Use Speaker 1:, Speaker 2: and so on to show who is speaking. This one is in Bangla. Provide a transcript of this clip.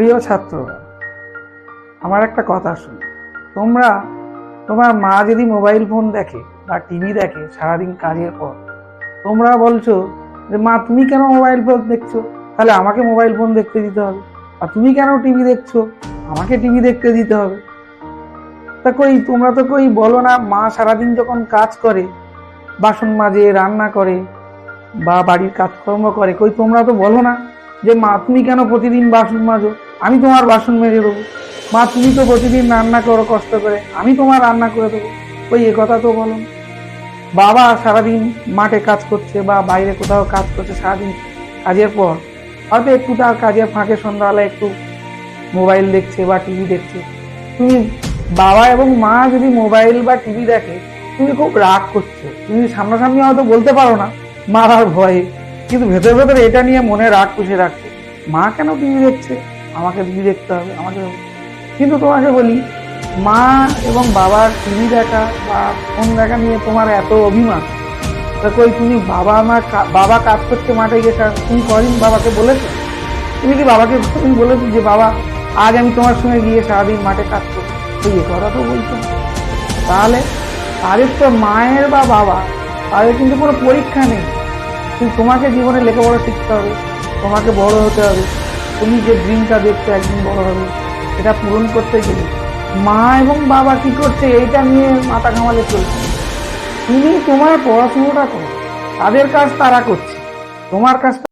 Speaker 1: প্রিয় ছাত্ররা, আমার একটা কথা শুনো। তোমার মা যদি মোবাইল ফোন দেখে বা টিভি দেখে সারাদিন কাজের পর, তোমরা বলছো যে মা তুমি কেন মোবাইল ফোন দেখছো, তাহলে আমাকে মোবাইল ফোন দেখতে দিতে হবে। আর তুমি কেন টিভি দেখছো, আমাকে টিভি দেখতে দিতে হবে। তা তোমরা তো বলো না, মা সারাদিন যখন কাজ করে, বাসন মাজে, রান্না করে বা বাড়ির কাজকর্ম করে, তোমরা তো বলো না যে মা তুমি কেন প্রতিদিন বাসন মাজো, আমি তোমার বাসন মেজে দেবো। মা তুমি তো প্রতিদিন রান্না করো কষ্ট করে, আমি তোমার রান্না করে দেবো। এ কথা তো বলো না। বাবা সারাদিন মাঠে কাজ করছে বা বাইরে কোথাও কাজ করছে, সারাদিন কাজের পর হয়তো একটু তার কাজের ফাঁকে সন্ধ্যাবেলা একটু মোবাইল দেখছে বা টিভি দেখছে। তুমি বাবা এবং মা যদি মোবাইল বা টিভি দেখে, তুমি খুব রাগ করছো। তুমি সামনাসামনি হয়তো বলতে পারো না মারার ভয়ে, কিন্তু ভেতরে ভেতরে এটা নিয়ে মনে রাগ পুষে রাখছে, মা কেন টিভি দেখছে, আমাকে টিভি দেখতে হবে, আমাকে। কিন্তু তোমাকে বলি, মা এবং বাবার টিভি দেখা বা ফোন দেখা নিয়ে তোমার এত অভিমান, তা তুমি বাবা কাজ করছে মাঠে গিয়ে, তুমি কদিন বাবাকে বলেছো? তুমি কি বাবাকে তুমি বলেছো যে বাবা আজ আমি তোমার সঙ্গে গিয়ে সারাদিন মাঠে কাজ করবো? এ কথা তো বলছো না। তাহলে তাদের তো মায়ের বা বাবা, তাদের কিন্তু কোনো পরীক্ষা নেই। কিন্তু তোমাকে জীবনে লেখাপড়া শিখতে হবে, তোমাকে বড় হতে হবে। তুমি যে ড্রিমটা দেখছো একদিন বড় হবে, এটা পূরণ করতে গেলে মা এবং বাবা কি করছে এইটা নিয়ে মাথা ঘামালে চলছে। তুমি তোমার পড়াশোনাটা করো, তাদের কাজ তারা করছে, তোমার কাজ